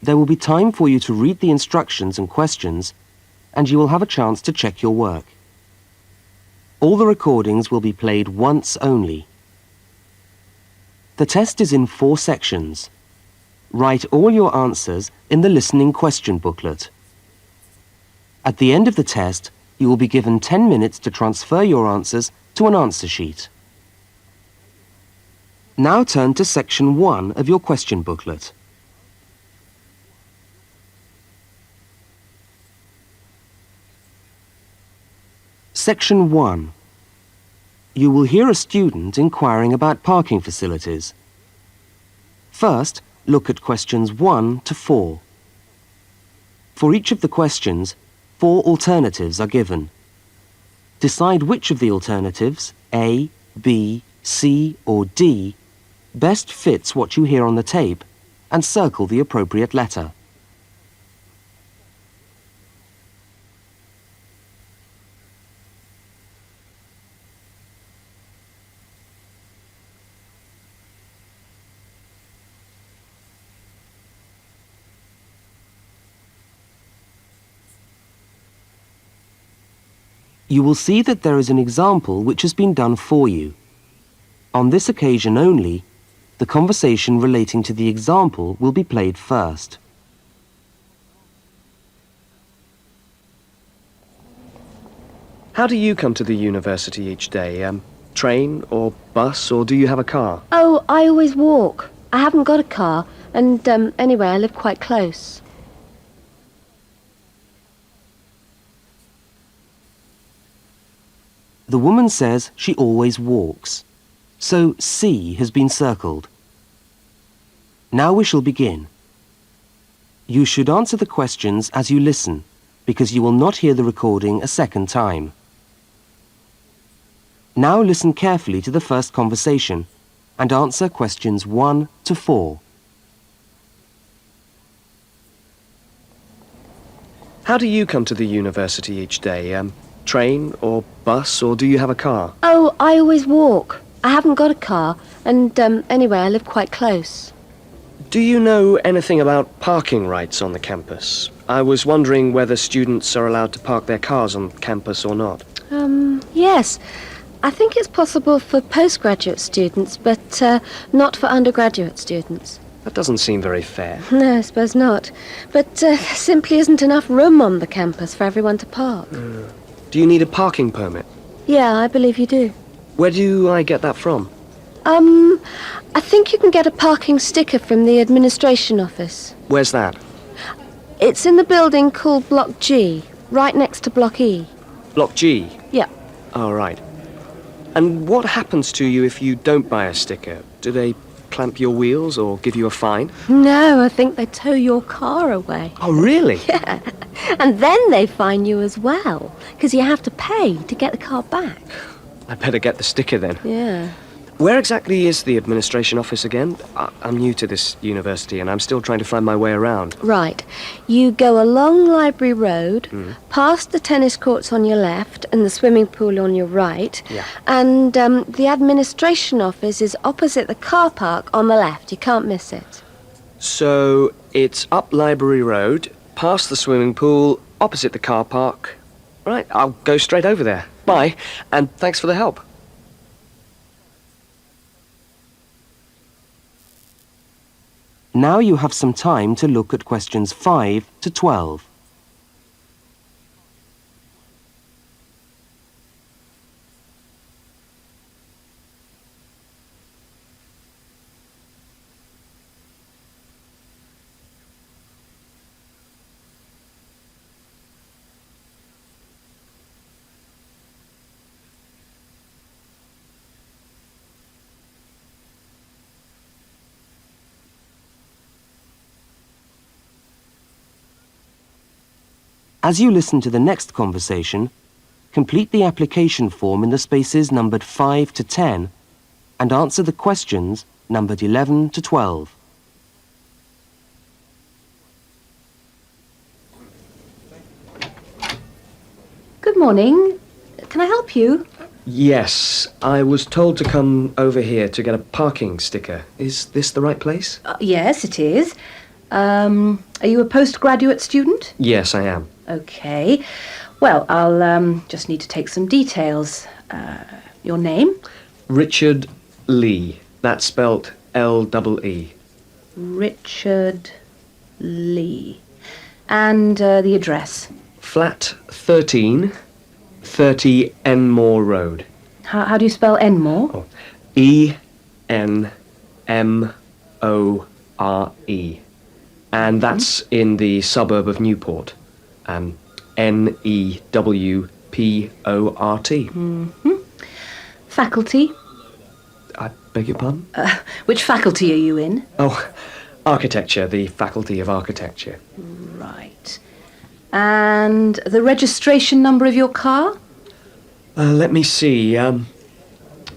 There will be time for you to read the instructions and questions, and you will have a chance to check your work. All the recordings will be played once only. The test is in 4 sections. Write all your answers in the listening question booklet. At the end of the test, you will be given 10 minutes to transfer your answers to an answer sheet. Now turn to section 1 of your question booklet. Section 1. You will hear a student inquiring about parking facilities. First, look at questions 1 to 4. For each of the questions, 4 alternatives are given. Decide which of the alternatives, A, B, C or D, best fits what you hear on the tape and circle the appropriate letter. You will see that there is an example which has been done for you. On this occasion only, the conversation relating to the example will be played first. How do you come to the university each day? Train or bus, or do you have a car? Oh, I always walk. I haven't got a car, and anyway, I live quite close. The woman says she always walks, so C has been circled. Now we shall begin. You should answer the questions as you listen, because you will not hear the recording a second time. Now listen carefully to the first conversation and answer questions 1 to 4. How do you come to the university each day? Train or bus, or do you have a car? Oh, I always walk. I haven't got a car, and anyway, I live quite close. Do you know anything about parking rights on the campus? I was wondering whether students are allowed to park their cars on campus or not. Yes. I think it's possible for postgraduate students, but not for undergraduate students. That doesn't seem very fair. No, I suppose not. But there simply isn't enough room on the campus for everyone to park. Do you need a parking permit? Yeah, I believe you do. Where do I get that from? I think you can get a parking sticker from the administration office. Where's that? It's in the building called Block G, right next to Block E. Block G? Yeah. Oh, right. And what happens to you if you don't buy a sticker? Do they clamp your wheels or give you a fine? No, I think they tow your car away. Oh, really? Yeah. And then they fine you as well, because you have to pay to get the car back. I'd better get the sticker then. Yeah. Where exactly is the administration office again? I'm new to this university and I'm still trying to find my way around. Right. You go along Library Road, past the tennis courts on your left and the swimming pool on your right. Yeah. And the administration office is opposite the car park on the left. You can't miss it. So it's up Library Road, past the swimming pool, opposite the car park. Right, I'll go straight over there. Bye, and thanks for the help. Now you have some time to look at questions 5 to 12. As you listen to the next conversation, complete the application form in the spaces numbered 5 to 10 and answer the questions numbered 11 to 12. Good morning. Can I help you? Yes, I was told to come over here to get a parking sticker. Is this the right place? Yes, it is. Are you a postgraduate student? Yes, I am. Okay. Well, I'll just need to take some details. Your name? Richard Lee. That's spelt L-E-E. Richard Lee. And the address? Flat 13, 30 Enmore Road. How do you spell Enmore? Oh, E-N-M-O-R-E. And that's in the suburb of Newport. N-E-W-P-O-R-T. Faculty? I beg your pardon? Which faculty are you in? Oh, architecture, the Faculty of Architecture. Right. And the registration number of your car? Let me see.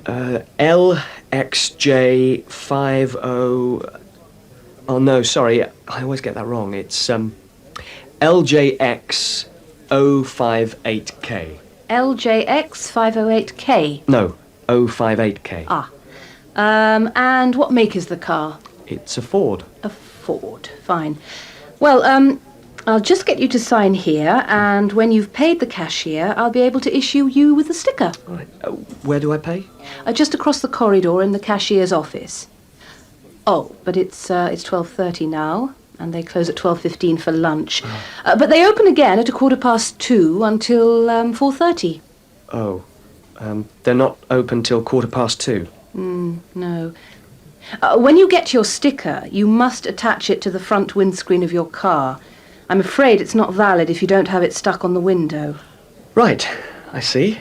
LXJ50... Oh, no, sorry. I always get that wrong. It's LJX058K. LJX508K. No, 058K. Ah. And what make is the car? It's a Ford. A Ford. Fine. Well, I'll just get you to sign here, and when you've paid the cashier, I'll be able to issue you with a sticker. All right. Where do I pay? Just across the corridor in the cashier's office. Oh, but it's 12:30 now, and they close at 12:15 for lunch. But they open again at 2:15 until 4:30. Oh, they're not open till 2:15. No. When you get your sticker, you must attach it to the front windscreen of your car. I'm afraid it's not valid if you don't have it stuck on the window. Right, I see.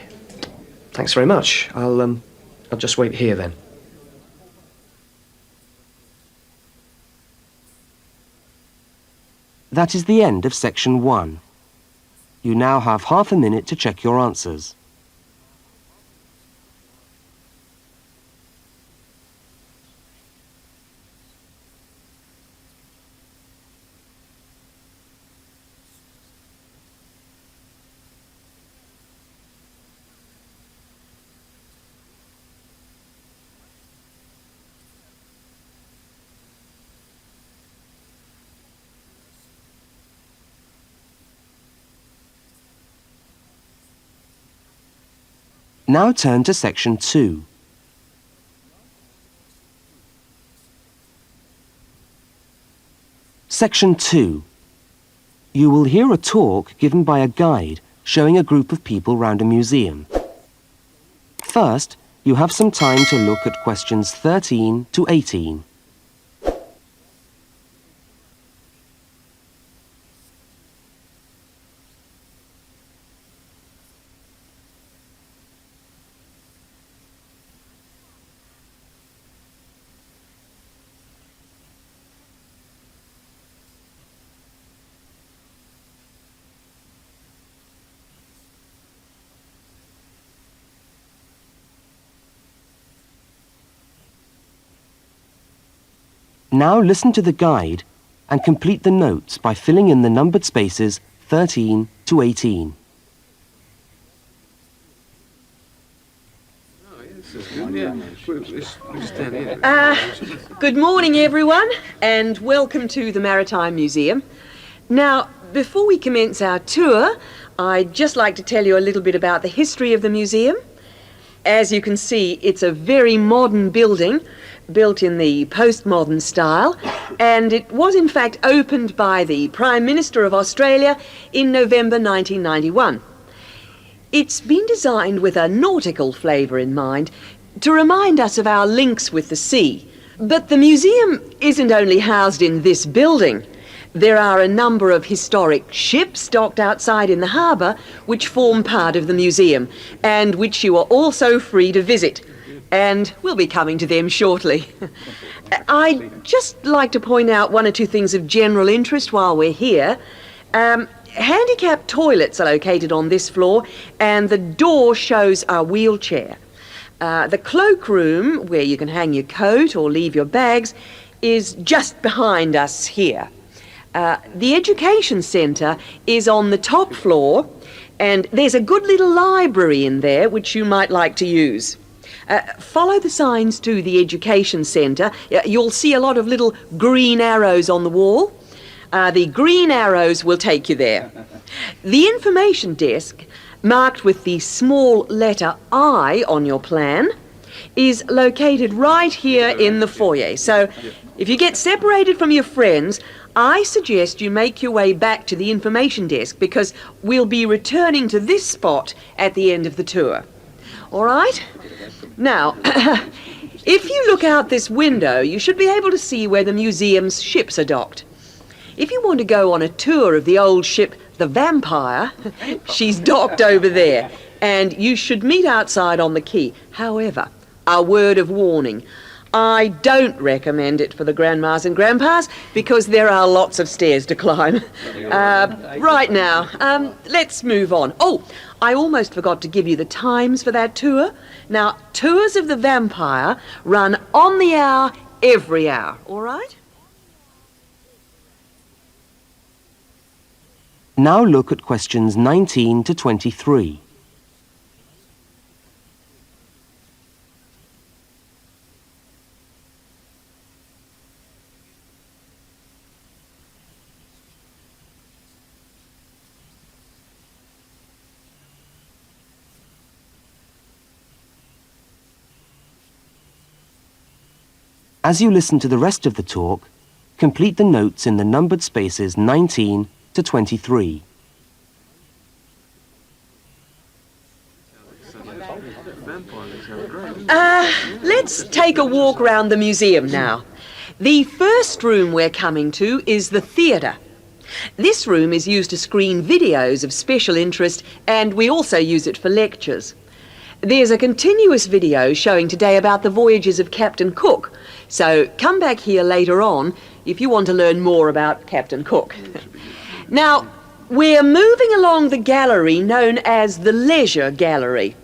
Thanks very much. I'll just wait here then. That is the end of section 1. You now have half a minute to check your answers. Now turn to section 2. Section 2. You will hear a talk given by a guide showing a group of people round a museum. First, you have some time to look at questions 13 to 18. Now listen to the guide and complete the notes by filling in the numbered spaces 13 to 18. Good morning, everyone, and welcome to the Maritime Museum. Now, before we commence our tour, I'd just like to tell you a little bit about the history of the museum. As you can see, it's a very modern building, built in the postmodern style, and it was in fact opened by the Prime Minister of Australia in November 1991. It's been designed with a nautical flavour in mind, to remind us of our links with the sea. But the museum isn't only housed in this building. There are a number of historic ships docked outside in the harbour which form part of the museum, and which you are also free to visit. And we'll be coming to them shortly. I'd just like to point out one or two things of general interest while we're here. Handicapped toilets are located on this floor, and the door shows a wheelchair. The cloakroom, where you can hang your coat or leave your bags, is just behind us here. The education centre is on the top floor, and there's a good little library in there which you might like to use. Follow the signs to the education centre. You'll see a lot of little green arrows on the wall. The green arrows will take you there. The information desk, marked with the small letter I on your plan, is located right here in the foyer. So if you get separated from your friends, I suggest you make your way back to the information desk because we'll be returning to this spot at the end of the tour. All right? Now, if you look out this window, you should be able to see where the museum's ships are docked. If you want to go on a tour of the old ship, the Vampire, she's docked over there, and you should meet outside on the quay. However, a word of warning. I don't recommend it for the grandmas and grandpas because there are lots of stairs to climb. Right now, let's move on. Oh, I almost forgot to give you the times for that tour. Now, tours of the Vampire run on the hour, every hour, all right? Now look at questions 19 to 23. As you listen to the rest of the talk, complete the notes in the numbered spaces 19 to 23. Let's take a walk around the museum now. The first room we're coming to is the theatre. This room is used to screen videos of special interest, and we also use it for lectures. There's a continuous video showing today about the voyages of Captain Cook, so come back here later on if you want to learn more about Captain Cook. Now, we're moving along the gallery known as the Leisure Gallery.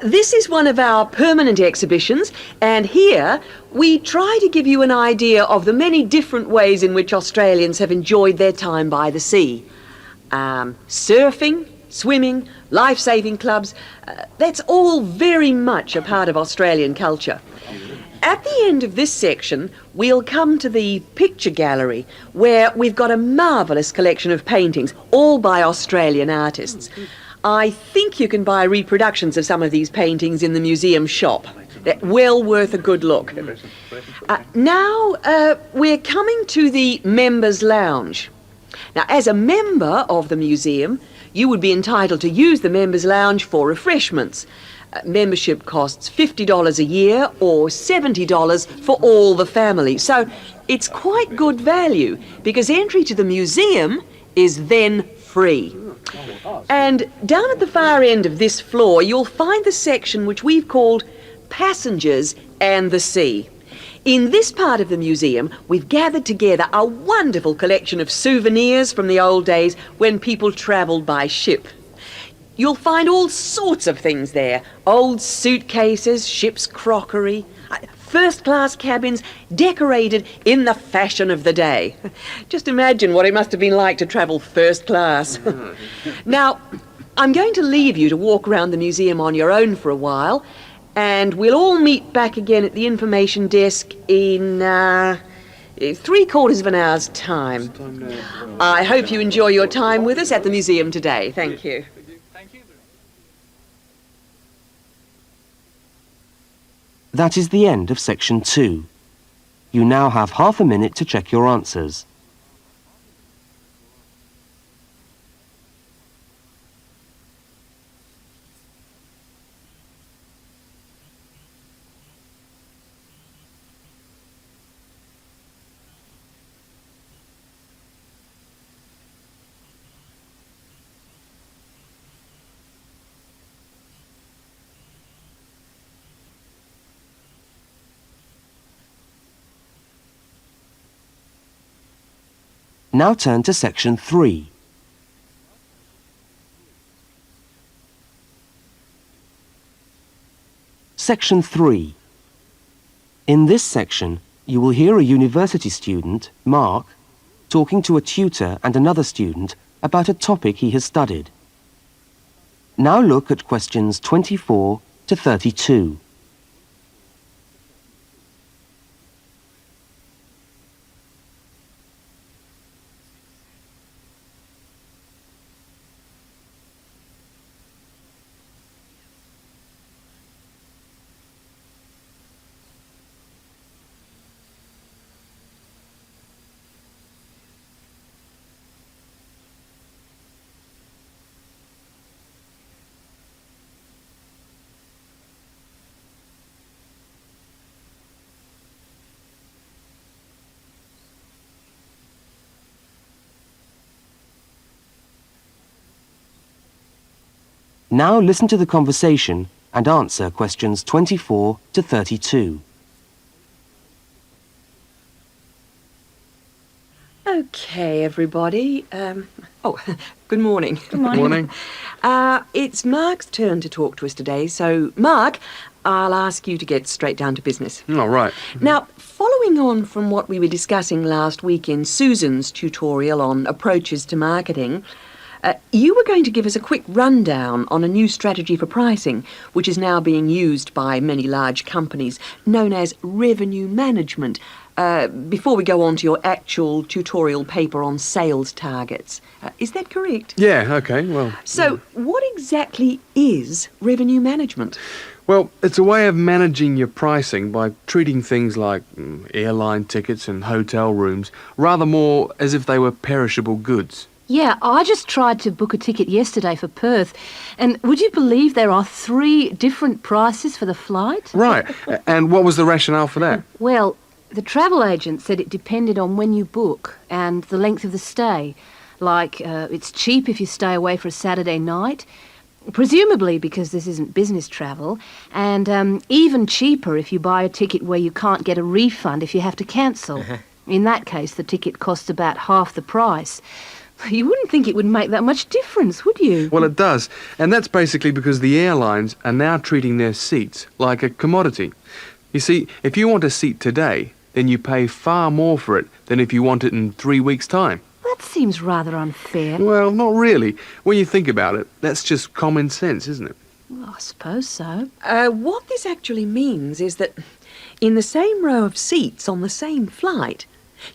This is one of our permanent exhibitions, and here we try to give you an idea of the many different ways in which Australians have enjoyed their time by the sea. Surfing, swimming, life-saving clubs, that's all very much a part of Australian culture. At the end of this section, we'll come to the picture gallery, where we've got a marvellous collection of paintings, all by Australian artists. I think you can buy reproductions of some of these paintings in the museum shop. They're well worth a good look. Now, we're coming to the Members' Lounge. Now, as a member of the museum, you would be entitled to use the Members' Lounge for refreshments. Membership costs $50 a year or $70 for all the family. So it's quite good value because entry to the museum is then free. And down at the far end of this floor, you'll find the section which we've called Passengers and the Sea. In this part of the museum, we've gathered together a wonderful collection of souvenirs from the old days when people travelled by ship. You'll find all sorts of things there. Old suitcases, ship's crockery, first-class cabins decorated in the fashion of the day. Just imagine what it must have been like to travel first class. Now, I'm going to leave you to walk around the museum on your own for a while, and we'll all meet back again at the information desk in 3/4 of an hour's time. I hope you enjoy your time with us at the museum today. Thank you. That is the end of section 2. You now have half a minute to check your answers. Now turn to section 3. Section 3. In this section, you will hear a university student, Mark, talking to a tutor and another student about a topic he has studied. Now look at questions 24 to 32. Now listen to the conversation and answer questions 24 to 32. Okay, everybody. Good morning. Good morning. Morning. It's Mark's turn to talk to us today, so Mark, I'll ask you to get straight down to business. All right. Now, following on from what we were discussing last week in Susan's tutorial on approaches to marketing, you were going to give us a quick rundown on a new strategy for pricing, which is now being used by many large companies, known as revenue management, before we go on to your actual tutorial paper on sales targets. Is that correct? Yeah, okay, well... So, what exactly is revenue management? Well, it's a way of managing your pricing by treating things like airline tickets and hotel rooms rather more as if they were perishable goods. Yeah, I just tried to book a ticket yesterday for Perth, and would you believe there are 3 different prices for the flight? Right, and what was the rationale for that? Well, the travel agent said it depended on when you book and the length of the stay. Like, it's cheap if you stay away for a Saturday night, presumably because this isn't business travel, and even cheaper if you buy a ticket where you can't get a refund if you have to cancel. In that case, the ticket costs about half the price. You wouldn't think it would make that much difference, would you? Well, it does, and that's basically because the airlines are now treating their seats like a commodity. You see, if you want a seat today, then you pay far more for it than if you want it in 3 weeks' time. That seems rather unfair. Well, not really. When you think about it, that's just common sense, isn't it? Well, I suppose so. What this actually means is that in the same row of seats on the same flight,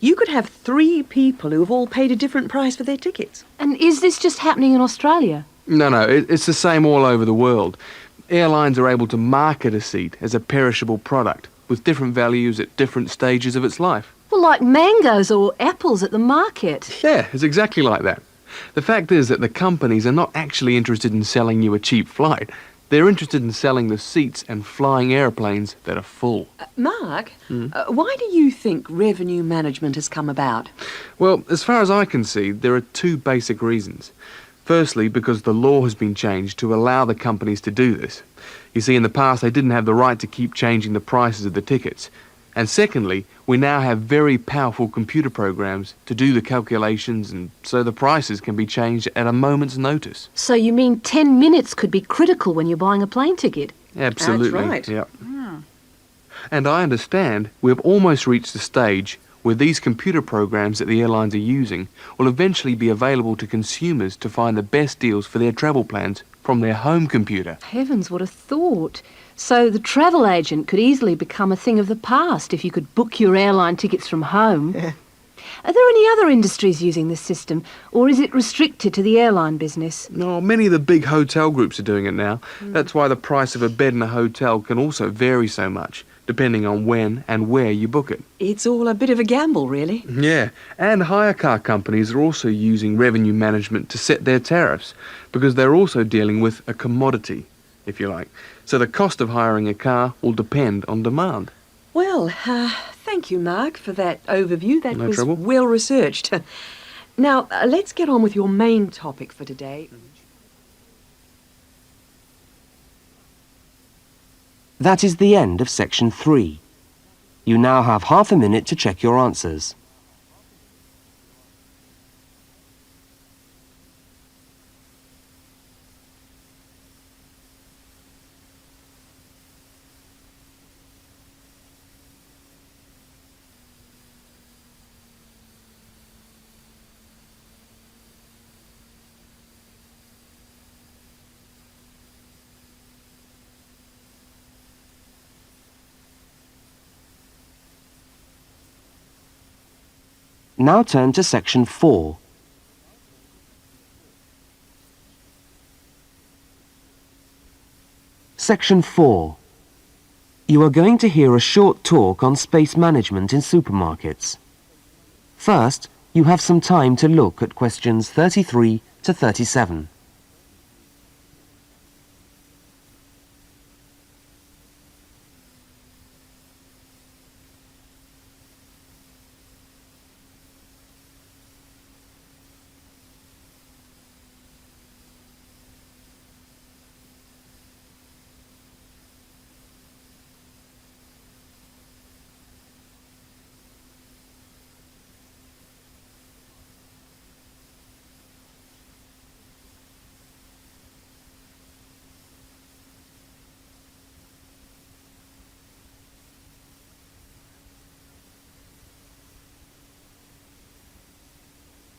you could have 3 people who have all paid a different price for their tickets. And is this just happening in Australia? No, it's the same all over the world. Airlines are able to market a seat as a perishable product with different values at different stages of its life. Well, like mangoes or apples at the market. Yeah, it's exactly like that. The fact is that the companies are not actually interested in selling you a cheap flight. They're interested in selling the seats and flying airplanes that are full. Mark, why do you think revenue management has come about? Well, as far as I can see, there are 2 basic reasons. Firstly, because the law has been changed to allow the companies to do this. You see, in the past, they didn't have the right to keep changing the prices of the tickets. And secondly, we now have very powerful computer programs to do the calculations, and so the prices can be changed at a moment's notice. So you mean 10 minutes could be critical when you're buying a plane ticket? Absolutely. That's right. Yep. And I understand we've almost reached the stage where these computer programs that the airlines are using will eventually be available to consumers to find the best deals for their travel plans from their home computer. Heavens, what a thought. So the travel agent could easily become a thing of the past if you could book your airline tickets from home. Are there any other industries using this system, or is it restricted to the airline business? No, many of the big hotel groups are doing it now. That's why the price of a bed in a hotel can also vary so much, depending on when and where you book it. It's all a bit of a gamble, really. Yeah, and hire car companies are also using revenue management to set their tariffs, because they're also dealing with a commodity, if you like. So the cost of hiring a car will depend on demand. Well, thank you, Mark, for that overview. That No was trouble. well researched. Now, let's get on with your main topic for today. That is the end of section 3. You now have half a minute to check your answers. Now turn to section 4. Section 4. You are going to hear a short talk on space management in supermarkets. First, you have some time to look at questions 33 to 37.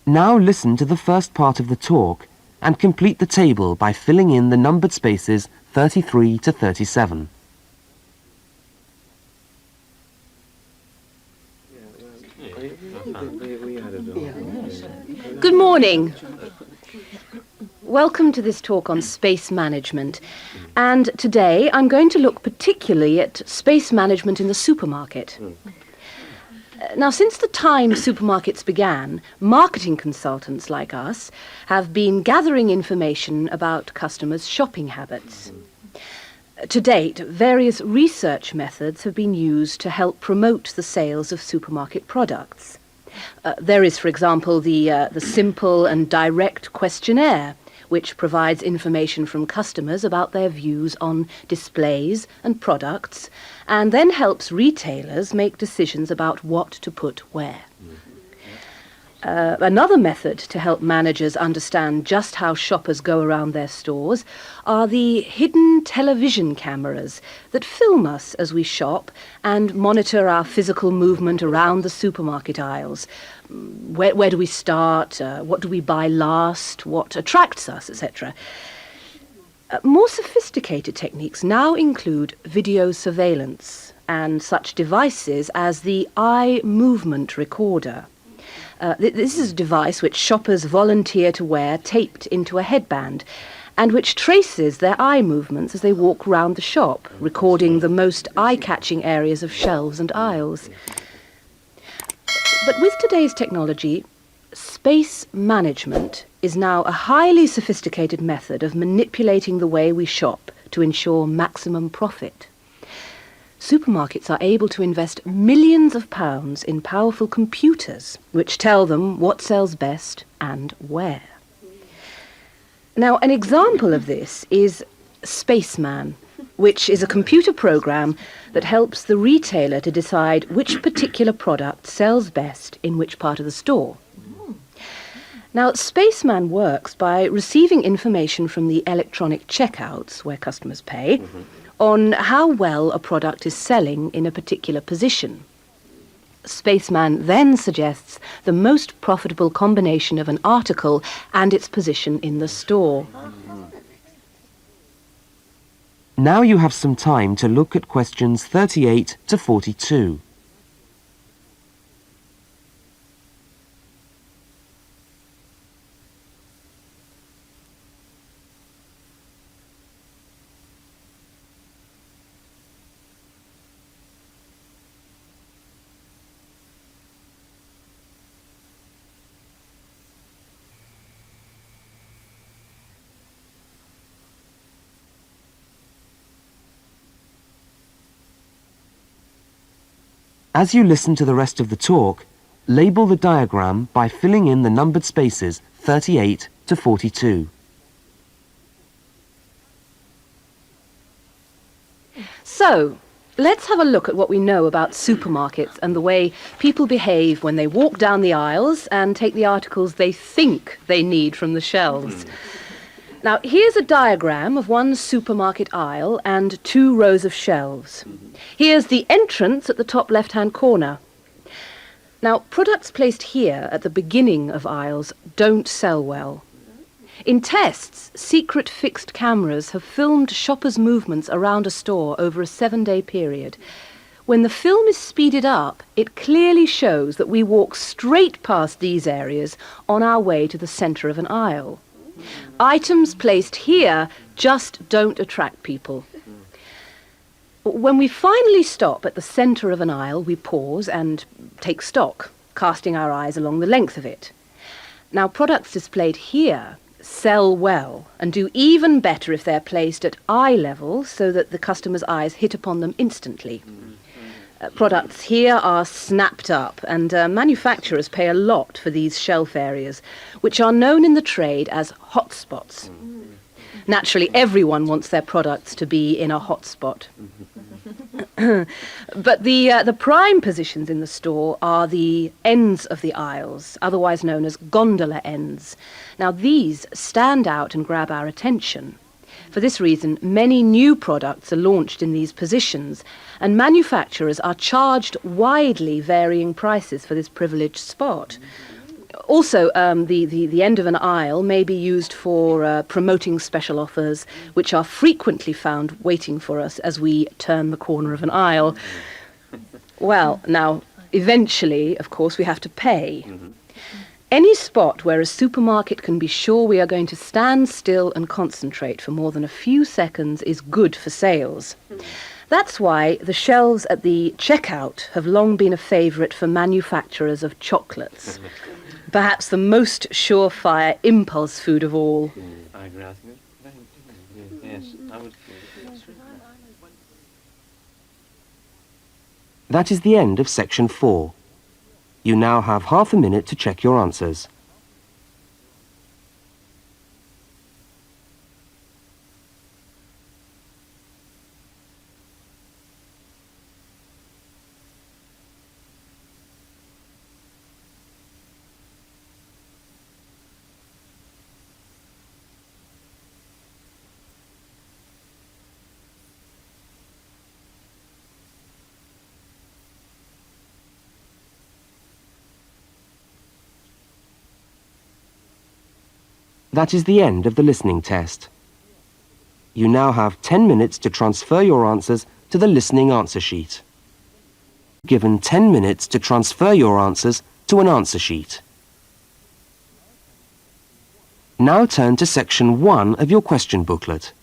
Now listen to the first part of the talk and complete the table by filling in the numbered spaces 33 to 37. Good morning. Welcome to this talk on space management. And today I'm going to look particularly at space management in the supermarket. Now, since the time supermarkets began, marketing consultants like us have been gathering information about customers' shopping habits. To date, various research methods have been used to help promote the sales of supermarket products. There is, for example, the simple and direct questionnaire, which provides information from customers about their views on displays and products, and then helps retailers make decisions about what to put where. Another method to help managers understand just how shoppers go around their stores are the hidden television cameras that film us as we shop and monitor our physical movement around the supermarket aisles. Where do we start? What do we buy last? What attracts us, etc. More sophisticated techniques now include video surveillance and such devices as the eye movement recorder. This is a device which shoppers volunteer to wear taped into a headband and which traces their eye movements as they walk round the shop, recording the most eye-catching areas of shelves and aisles. But with today's technology, space management is now a highly sophisticated method of manipulating the way we shop to ensure maximum profit. Supermarkets are able to invest millions of pounds in powerful computers which tell them what sells best and where. Now, an example of this is Spaceman, which is a computer program that helps the retailer to decide which particular product sells best in which part of the store. Now, Spaceman works by receiving information from the electronic checkouts where customers pay on how well a product is selling in a particular position. Spaceman then suggests the most profitable combination of an article and its position in the store. Now you have some time to look at questions 38 to 42. As you listen to the rest of the talk, label the diagram by filling in the numbered spaces 38 to 42. So, let's have a look at what we know about supermarkets and the way people behave when they walk down the aisles and take the articles they think they need from the shelves. Now, here's a diagram of one supermarket aisle and 2 rows of shelves. Here's the entrance at the top left-hand corner. Now, products placed here at the beginning of aisles don't sell well. In tests, secret fixed cameras have filmed shoppers' movements around a store over a 7-day period. When the film is speeded up, it clearly shows that we walk straight past these areas on our way to the centre of an aisle. Items placed here just don't attract people. When we finally stop at the centre of an aisle, we pause and take stock, casting our eyes along the length of it. Now, products displayed here sell well and do even better if they're placed at eye level so that the customer's eyes hit upon them instantly. Products here are snapped up, and manufacturers pay a lot for these shelf areas, which are known in the trade as hotspots. Naturally, everyone wants their products to be in a hotspot. But the prime positions in the store are the ends of the aisles, otherwise known as gondola ends. Now, these stand out and grab our attention. For this reason, many new products are launched in these positions, and manufacturers are charged widely varying prices for this privileged spot. Also, the end of an aisle may be used for promoting special offers, which are frequently found waiting for us as we turn the corner of an aisle. Well, now, eventually, of course, we have to pay. Any spot where a supermarket can be sure we are going to stand still and concentrate for more than a few seconds is good for sales. That's why the shelves at the checkout have long been a favourite for manufacturers of chocolates. Perhaps the most surefire impulse food of all. That is the end of section 4. You now have half a minute to check your answers. That is the end of the listening test. You now have 10 minutes to transfer your answers to the listening answer sheet. Given 10 minutes to transfer your answers to an answer sheet. Now turn to section 1 of your question booklet.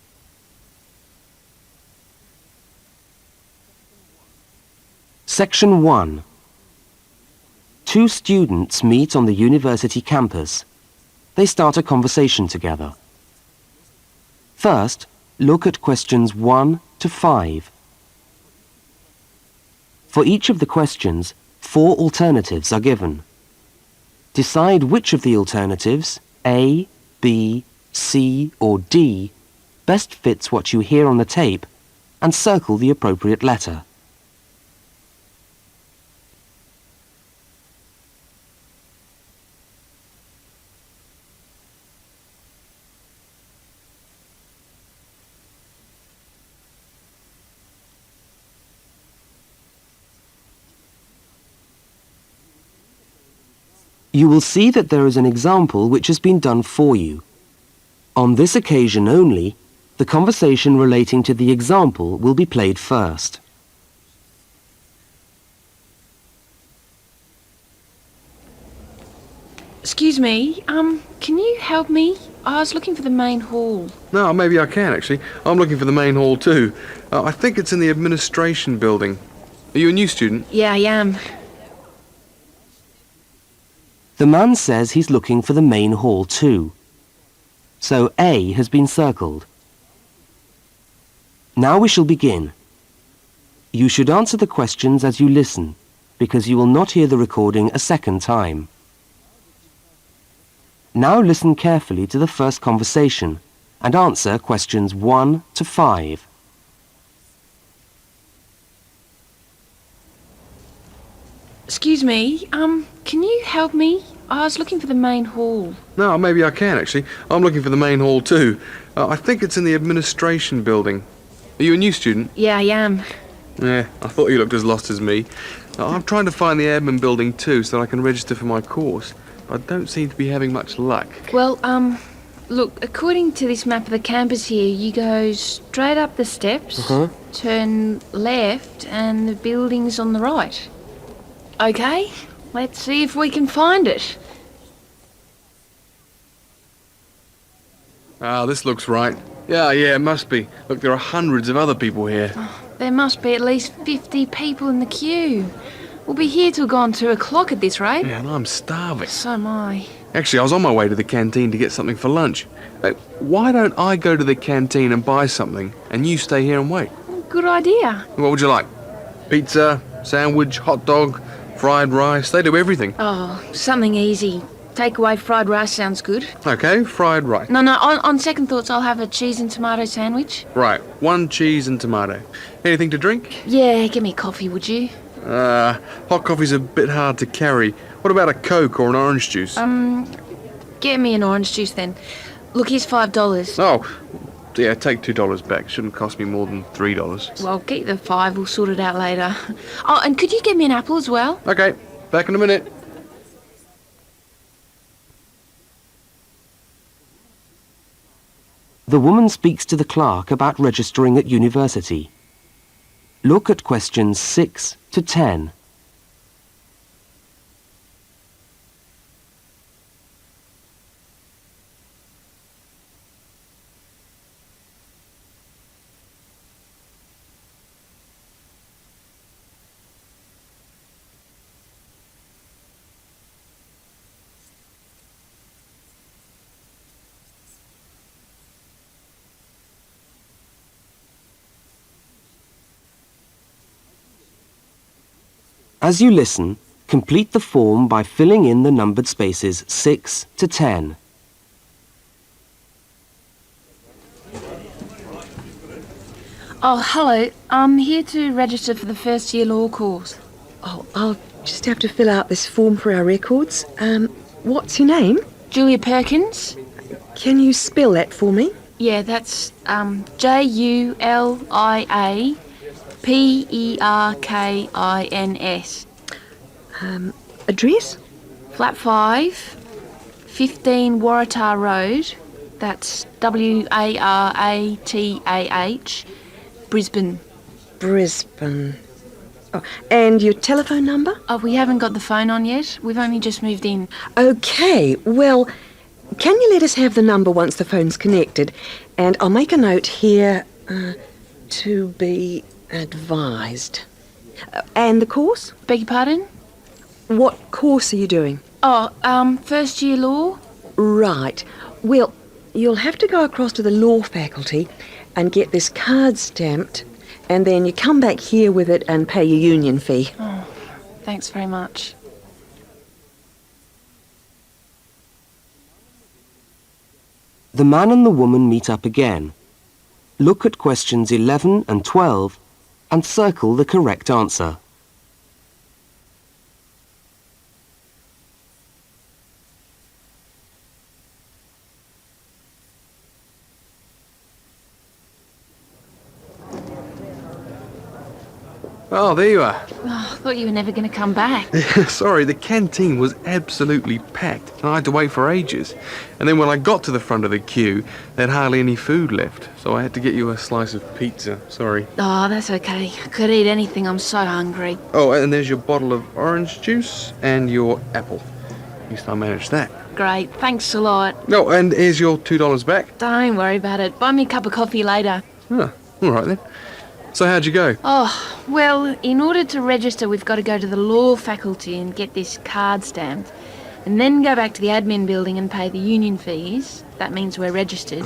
Section 1. Two students meet on the university campus. They start a conversation together. First, look at questions 1 to 5. For each of the questions, 4 alternatives are given. Decide which of the alternatives, A, B, C or D, best fits what you hear on the tape and circle the appropriate letter. You will see that there is an example which has been done for you. On this occasion only, the conversation relating to the example will be played first. Excuse me, can you help me? I was looking for the main hall. No, maybe I can, actually. I'm looking for the main hall, too. I think it's in the administration building. Are you a new student? Yeah, I am. The man says he's looking for the main hall too. So A has been circled. Now we shall begin. You should answer the questions as you listen, because you will not hear the recording a second time. Now listen carefully to the first conversation and answer questions 1 to 5. Excuse me, can you help me? I was looking for the main hall. No, maybe I can, actually. I'm looking for the main hall, too. I think it's in the administration building. Are you a new student? Yeah, I am. Yeah, I thought you looked as lost as me. I'm trying to find the admin building, too, so that I can register for my course. But I don't seem to be having much luck. Well, look, according to this map of the campus here, you go straight up the steps, turn left, and the building's on the right. Okay, let's see if we can find it. Ah, this looks right. Yeah, it must be. Look, there are hundreds of other people here. There must be at least 50 people in the queue. We'll be here till gone 2 o'clock at this rate. Yeah, and I'm starving. So am I. Actually, I was on my way to the canteen to get something for lunch. Why don't I go to the canteen and buy something, and you stay here and wait? Good idea. What would you like? Pizza, sandwich, hot dog, fried rice? They do everything. Oh, something easy. Takeaway fried rice sounds good. Okay, fried rice. No, on second thoughts, I'll have a cheese and tomato sandwich. Right, 1 cheese and tomato. Anything to drink? Yeah, give me coffee, would you? Hot coffee's a bit hard to carry. What about a Coke or an orange juice? Get me an orange juice then. Look, here's $5. Oh, yeah, take $2 back. Shouldn't cost me more than $3. Well, get the 5, we'll sort it out later. Oh, and could you get me an apple as well? Okay, back in a minute. the woman speaks to the clerk about registering at university. Look at questions 6 to 10. As you listen, complete the form by filling in the numbered spaces 6 to 10. Oh, hello. I'm here to register for the first year law course. Oh, I'll just have to fill out this form for our records. What's your name? Julia Perkins? Can you spell that for me? Yeah, that's JULIAPERKINS. Address? Flat 5, 15 Waratah Road. That's WARATAH, Brisbane. Brisbane. Oh, and your telephone number? Oh, we haven't got the phone on yet. We've only just moved in. Okay, well, can you let us have the number once the phone's connected? And I'll make a note here, to be advised. And the course? Beg your pardon? What course are you doing? Oh, first year law? Right. Well, you'll have to go across to the law faculty and get this card stamped, and then you come back here with it and pay your union fee. Oh, thanks very much. The man and the woman meet up again. Look at questions 11 and 12 and circle the correct answer. Oh, there you are. Oh, I thought you were never going to come back. Sorry, the canteen was absolutely packed and I had to wait for ages. And then when I got to the front of the queue, there'd hardly any food left. So I had to get you a slice of pizza. Sorry. Oh, that's okay. I could eat anything. I'm so hungry. Oh, and there's your bottle of orange juice and your apple. At least I managed that. Great. Thanks a lot. Oh, and here's your $2 back. Don't worry about it. Buy me a cup of coffee later. Oh, all right then. So how'd you go? Oh, well, in order to register, we've got to go to the law faculty and get this card stamped. And then go back to the admin building and pay the union fees. That means we're registered.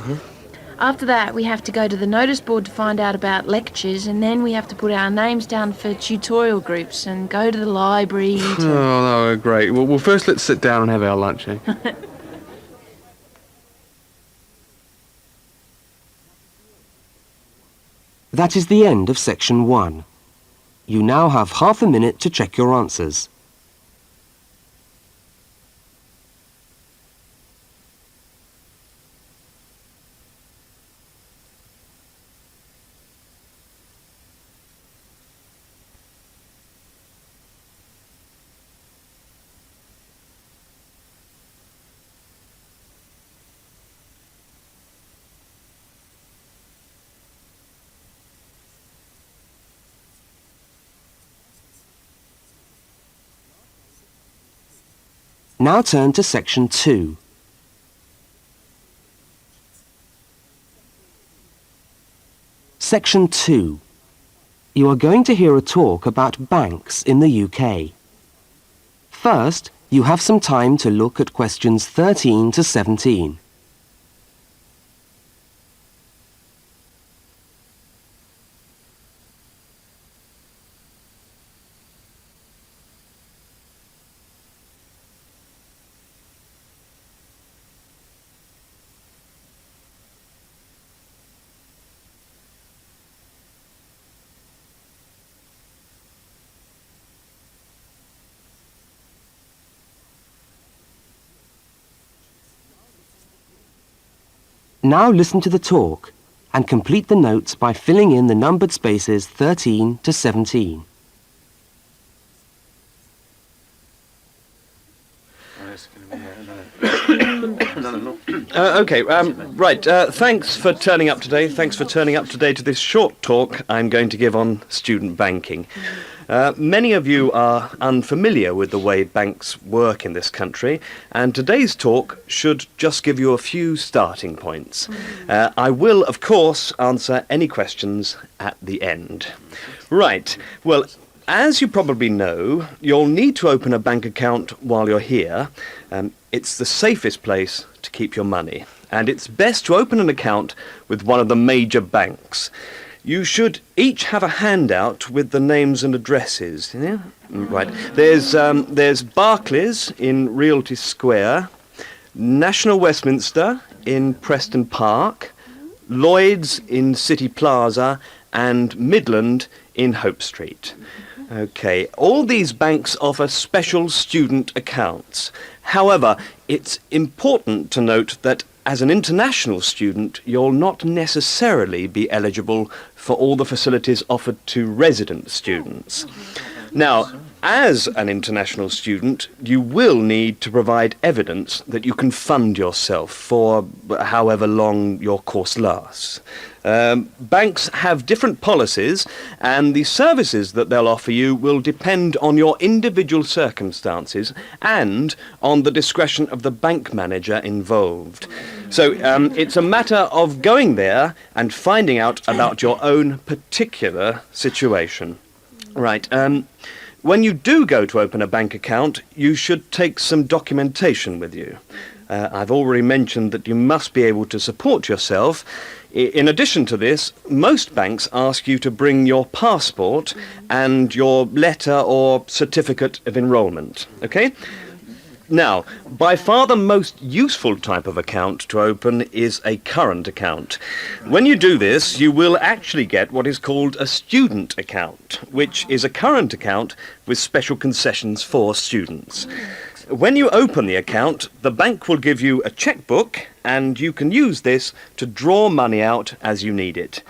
After that, we have to go to the notice board to find out about lectures, and then we have to put our names down for tutorial groups and go to the library to... Oh, no, great. Well, first let's sit down and have our lunch, eh? That is the end of section 1. You now have half a minute to check your answers. Now turn to section 2. Section 2. You are going to hear a talk about banks in the UK. First, you have some time to look at questions 13 to 17. Now listen to the talk and complete the notes by filling in the numbered spaces 13 to 17. Okay, right. Thanks for turning up today. Thanks for turning up today to this short talk I'm going to give on student banking. Many of you are unfamiliar with the way banks work in this country, and today's talk should just give you a few starting points. I will, of course, answer any questions at the end. Right. Well, as you probably know, you'll need to open a bank account while you're here. It's the safest place to keep your money, and it's best to open an account with one of the major banks. You should each have a handout with the names and addresses. Yeah? Right. There's Barclays in Realty Square, National Westminster in Preston Park, Lloyd's in City Plaza, and Midland in Hope Street. Okay, all these banks offer special student accounts. However, it's important to note that as an international student, you'll not necessarily be eligible for all the facilities offered to resident students. Now, as an international student, you will need to provide evidence that you can fund yourself for however long your course lasts. Banks have different policies, and the services that they'll offer you will depend on your individual circumstances and on the discretion of the bank manager involved. So it's a matter of going there and finding out about your own particular situation. Right. When you do go to open a bank account, you should take some documentation with you. I've already mentioned that you must be able to support yourself. In addition to this, most banks ask you to bring your passport and your letter or certificate of enrolment. Okay? Now, by far the most useful type of account to open is a current account. When you do this, you will actually get what is called a student account, which is a current account with special concessions for students. When you open the account, the bank will give you a checkbook, and you can use this to draw money out as you need it.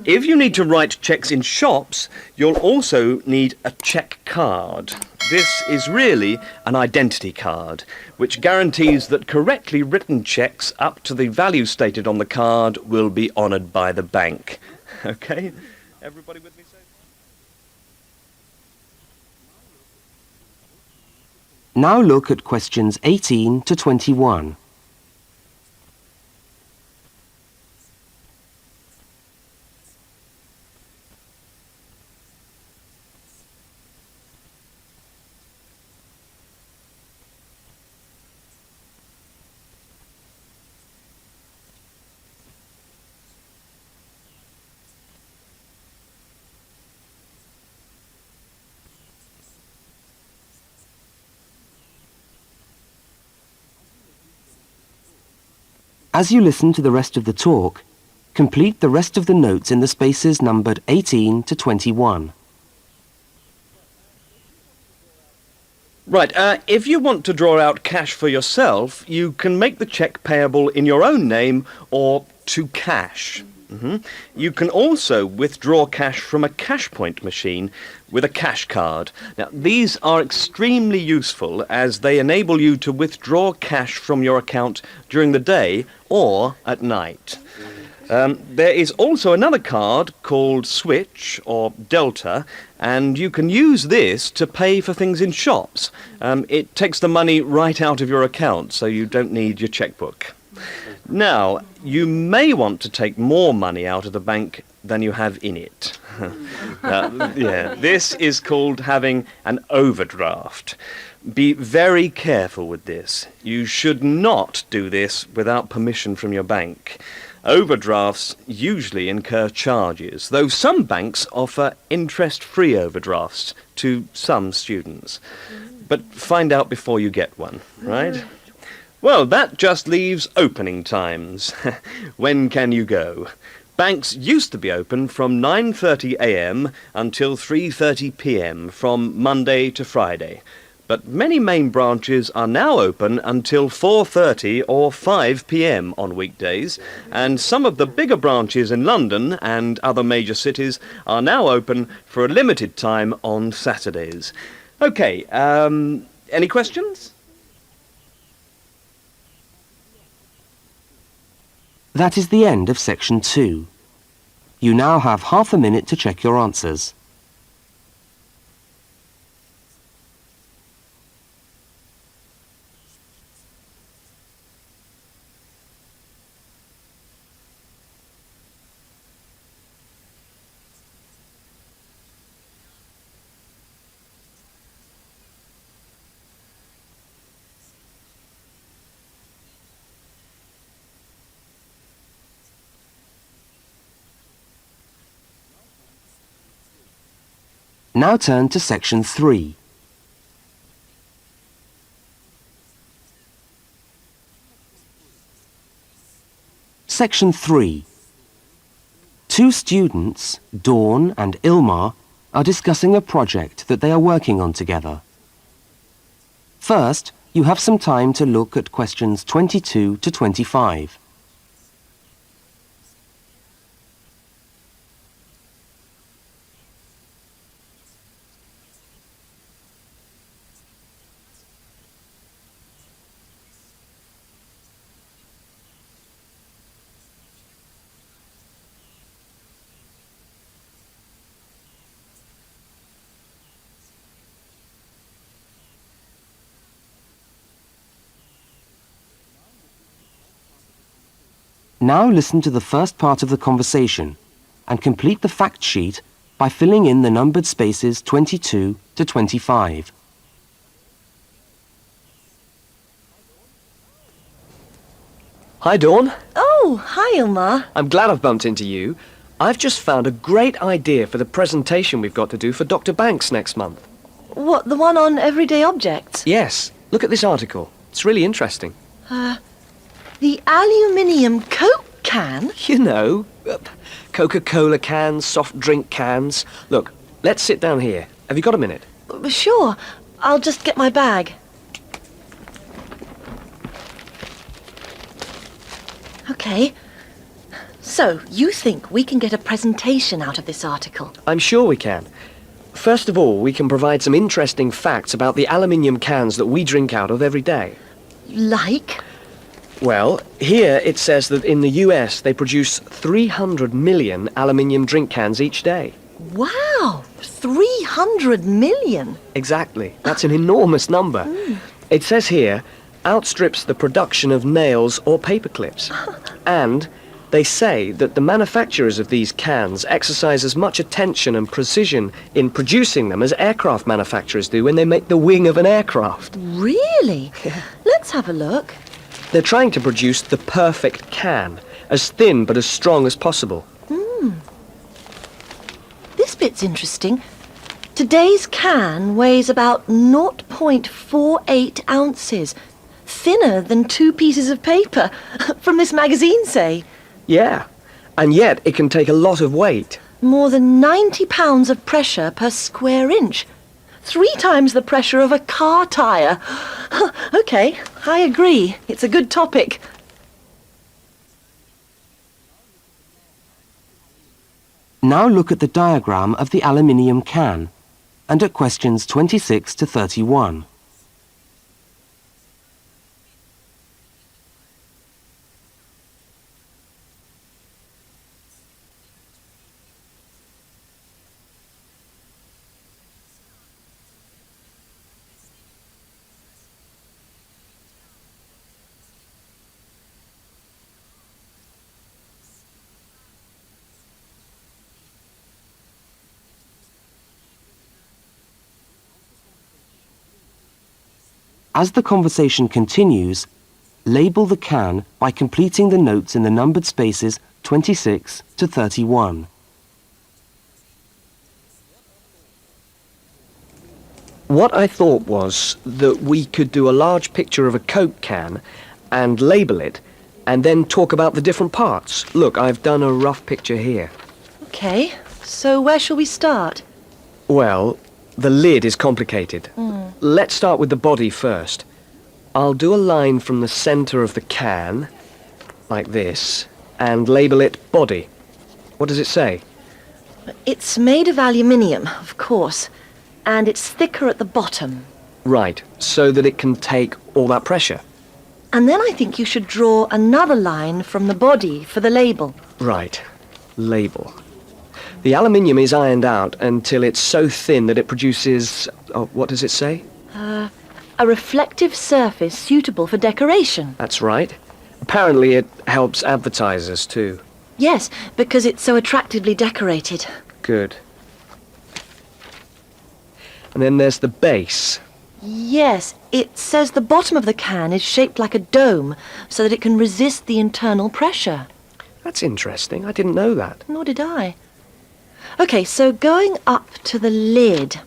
If you need to write cheques in shops, you'll also need a cheque card. This is really an identity card, which guarantees that correctly written cheques up to the value stated on the card will be honoured by the bank. Okay? Everybody with me so far? Now look at questions 18 to 21. As you listen to the rest of the talk, complete the rest of the notes in the spaces numbered 18 to 21. Right, if you want to draw out cash for yourself, you can make the cheque payable in your own name or to cash. You can also withdraw cash from a cash point machine with a cash card. Now, these are extremely useful as they enable you to withdraw cash from your account during the day or at night. There is also another card called Switch or Delta, and you can use this to pay for things in shops. It takes the money right out of your account, so you don't need your checkbook. Now, you may want to take more money out of the bank than you have in it. This is called having an overdraft. Be very careful with this. You should not do this without permission from your bank. Overdrafts usually incur charges, though some banks offer interest-free overdrafts to some students. But find out before you get one, right? Well, that just leaves opening times. When can you go? Banks used to be open from 9:30 a.m. until 3:30 p.m. from Monday to Friday. But many main branches are now open until 4:30 or 5 p.m. on weekdays, and some of the bigger branches in London and other major cities are now open for a limited time on Saturdays. Okay, any questions? That is the end of section 2. You now have half a minute to check your answers. Now turn to section 3. Section 3. Two students, Dawn and Ilmar, are discussing a project that they are working on together. First, you have some time to look at questions 22 to 25. Now listen to the first part of the conversation and complete the fact sheet by filling in the numbered spaces 22 to 25. Hi, Dawn. Oh, hi, Ilmar. I'm glad I've bumped into you. I've just found a great idea for the presentation we've got to do for Dr. Banks next month. What, the one on everyday objects? Yes, look at this article. It's really interesting. The aluminium Coke can? You know, Coca-Cola cans, soft drink cans. Look, let's sit down here. Have you got a minute? Sure. I'll just get my bag. Okay. So, you think we can get a presentation out of this article? I'm sure we can. First of all, we can provide some interesting facts about the aluminium cans that we drink out of every day. Like? Well, here it says that in the US they produce 300 million aluminium drink cans each day. Wow! 300 million! Exactly. That's an enormous number. It says here, outstrips the production of nails or paper clips. And they say that the manufacturers of these cans exercise as much attention and precision in producing them as aircraft manufacturers do when they make the wing of an aircraft. Really? Let's have a look. They're trying to produce the perfect can, as thin but as strong as possible. This bit's interesting. Today's can weighs about 0.48 ounces. Thinner than 2 pieces of paper. From this magazine, say. Yeah, and yet it can take a lot of weight. More than 90 pounds of pressure per square inch. 3 times the pressure of a car tyre. Okay, I agree. It's a good topic. Now look at the diagram of the aluminium can and at questions 26 to 31. As the conversation continues, label the can by completing the notes in the numbered spaces 26 to 31. What I thought was that we could do a large picture of a Coke can and label it and then talk about the different parts. Look, I've done a rough picture here. Okay, so where shall we start? Well, the lid is complicated. Let's start with the body first. I'll do a line from the center of the can, like this, and label it body. What does it say? It's made of aluminium, of course, and it's thicker at the bottom. Right, so that it can take all that pressure. And then I think you should draw another line from the body for the label. Right. Label. The aluminium is ironed out until it's so thin that it produces... Oh, what does it say? A reflective surface suitable for decoration. That's right. Apparently it helps advertisers too. Yes, because it's so attractively decorated. Good. And then there's the base. Yes, it says the bottom of the can is shaped like a dome so that it can resist the internal pressure. That's interesting. I didn't know that. Nor did I. OK, so going up to the lid,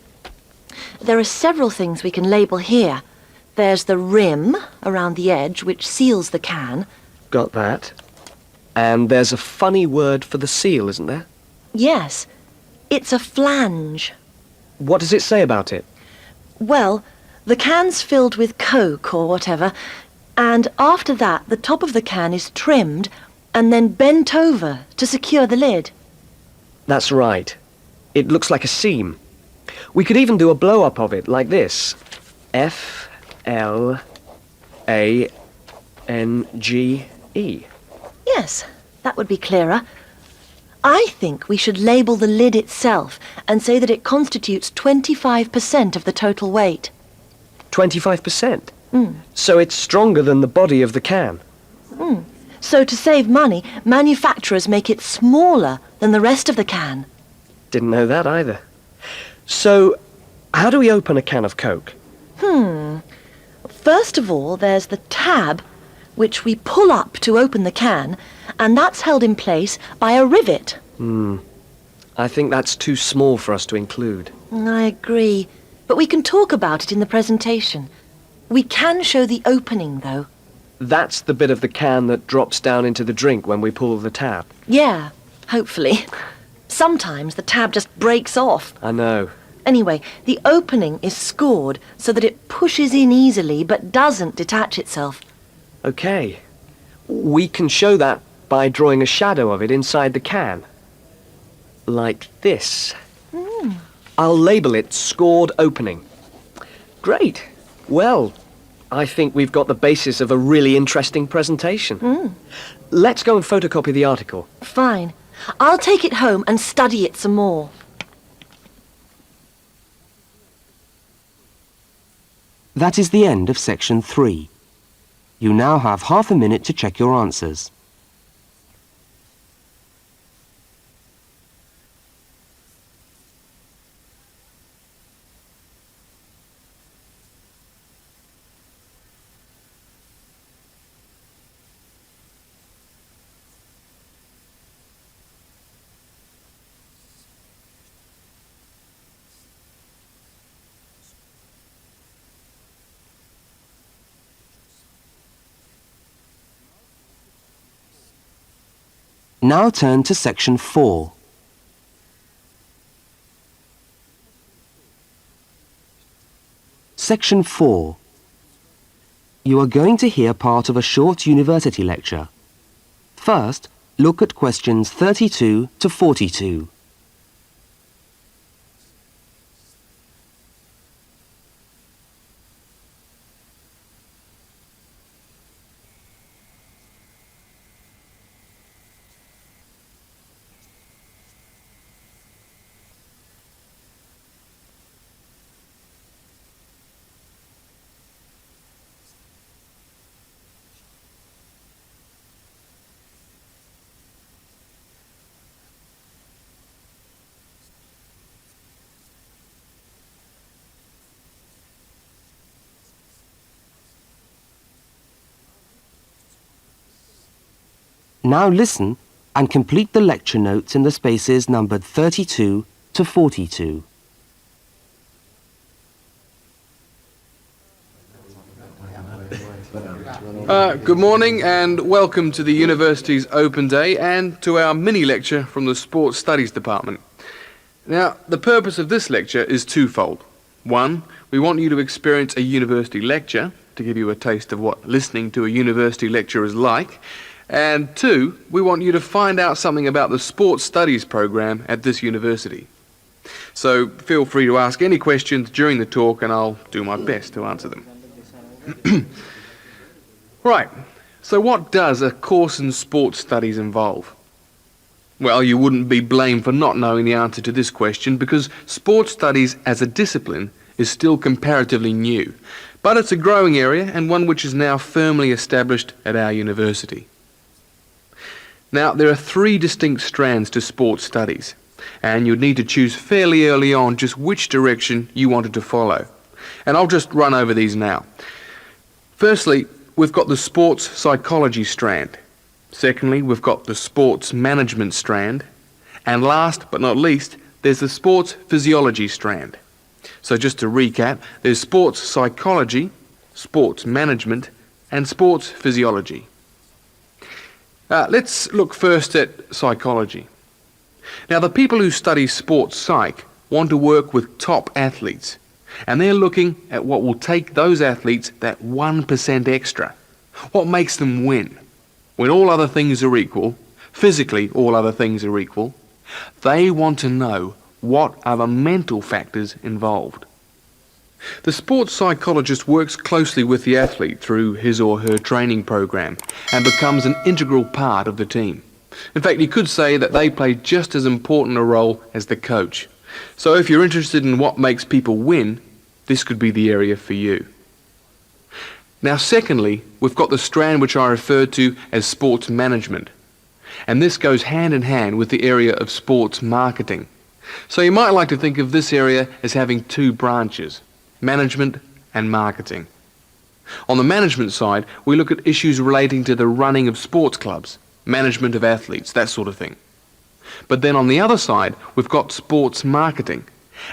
there are several things we can label here. There's the rim around the edge, which seals the can. Got that. And there's a funny word for the seal, isn't there? Yes, it's a flange. What does it say about it? Well, the can's filled with Coke or whatever, and after that the top of the can is trimmed and then bent over to secure the lid. That's right. It looks like a seam. We could even do a blow-up of it, like this. F-L-A-N-G-E. Yes, that would be clearer. I think we should label the lid itself and say that it constitutes 25% of the total weight. 25%? So it's stronger than the body of the can. So to save money, manufacturers make it smaller than the rest of the can. Didn't know that either. So, how do we open a can of Coke? First of all, there's the tab, which we pull up to open the can, and that's held in place by a rivet. I think that's too small for us to include. I agree, but we can talk about it in the presentation. We can show the opening, though. That's the bit of the can that drops down into the drink when we pull the tab. Yeah, hopefully. Sometimes the tab just breaks off. I know. Anyway, the opening is scored so that it pushes in easily but doesn't detach itself. Okay. We can show that by drawing a shadow of it inside the can. Like this. I'll label it Scored Opening. Great. Well, I think we've got the basis of a really interesting presentation. Let's go and photocopy the article. Fine. I'll take it home and study it some more. That is the end of section 3. You now have half a minute to check your answers. Now turn to section 4. Section 4. You are going to hear part of a short university lecture. First, look at questions 32 to 42. Now listen and complete the lecture notes in the spaces numbered 32 to 42. Good morning and welcome to the university's open day and to our mini lecture from the Sports Studies Department. Now, the purpose of this lecture is twofold. One, we want you to experience a university lecture to give you a taste of what listening to a university lecture is like. And two, we want you to find out something about the Sports Studies program at this university. So feel free to ask any questions during the talk and I'll do my best to answer them. Right, so what does a course in sports studies involve? Well, you wouldn't be blamed for not knowing the answer to this question because sports studies as a discipline is still comparatively new, but it's a growing area and one which is now firmly established at our university. Now, there are 3 distinct strands to sports studies, and you'd need to choose fairly early on just which direction you wanted to follow. And I'll just run over these now. Firstly, we've got the sports psychology strand. Secondly, we've got the sports management strand. And last but not least, there's the sports physiology strand. So just to recap, there's sports psychology, sports management, and sports physiology. Let's look first at psychology. Now, the people who study sports psych want to work with top athletes, and they're looking at what will take those athletes that 1% extra. What makes them win? When all other things are equal, physically all other things are equal, they want to know what are the mental factors involved. The sports psychologist works closely with the athlete through his or her training program and becomes an integral part of the team. In fact, you could say that they play just as important a role as the coach. So if you're interested in what makes people win, this could be the area for you. Now, secondly, we've got the strand which I referred to as sports management. And this goes hand in hand with the area of sports marketing. So you might like to think of this area as having 2 branches, management and marketing. On the management side, we look at issues relating to the running of sports clubs, management of athletes, that sort of thing. But then on the other side, we've got sports marketing.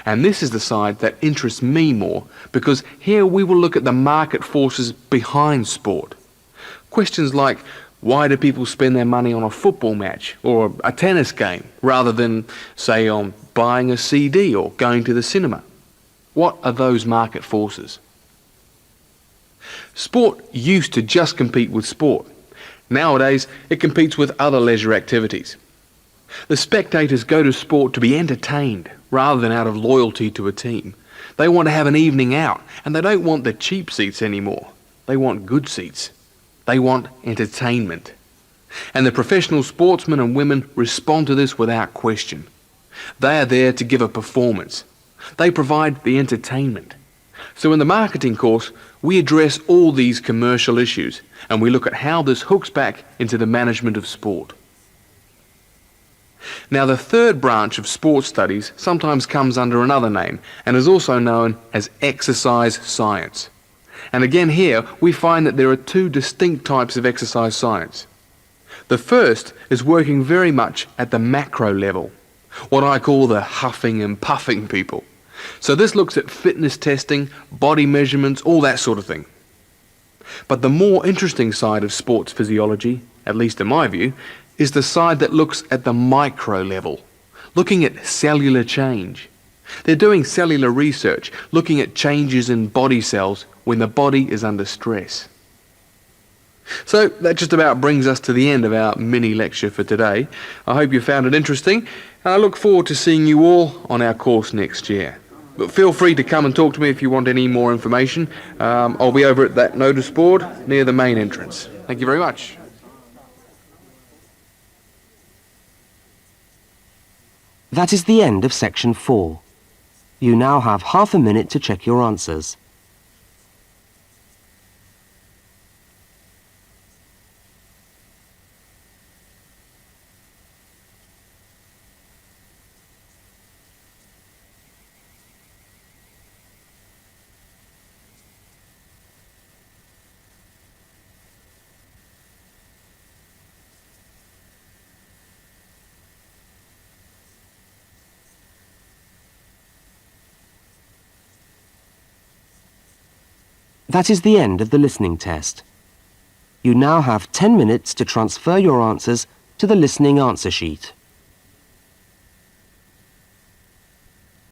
And this is the side that interests me more, because here we will look at the market forces behind sport. Questions like, why do people spend their money on a football match or a tennis game rather than, say, on buying a CD or going to the cinema? What are those market forces? Sport used to just compete with sport. Nowadays, it competes with other leisure activities. The spectators go to sport to be entertained rather than out of loyalty to a team. They want to have an evening out, and they don't want the cheap seats anymore. They want good seats. They want entertainment. And the professional sportsmen and women respond to this without question. They are there to give a performance. They provide the entertainment. So in the marketing course, we address all these commercial issues, and we look at how this hooks back into the management of sport. Now, the third branch of sports studies sometimes comes under another name and is also known as exercise science. And again here, we find that there are 2 distinct types of exercise science. The first is working very much at the macro level, what I call the huffing and puffing people. So this looks at fitness testing, body measurements, all that sort of thing. But the more interesting side of sports physiology, at least in my view, is the side that looks at the micro level, looking at cellular change. They're doing cellular research, looking at changes in body cells when the body is under stress. So that just about brings us to the end of our mini lecture for today. I hope you found it interesting, and I look forward to seeing you all on our course next year. But feel free to come and talk to me if you want any more information. I'll be over at that notice board near the main entrance. Thank you very much. That is the end of section 4. You now have half a minute to check your answers. That is the end of the listening test. You now have 10 minutes to transfer your answers to the listening answer sheet.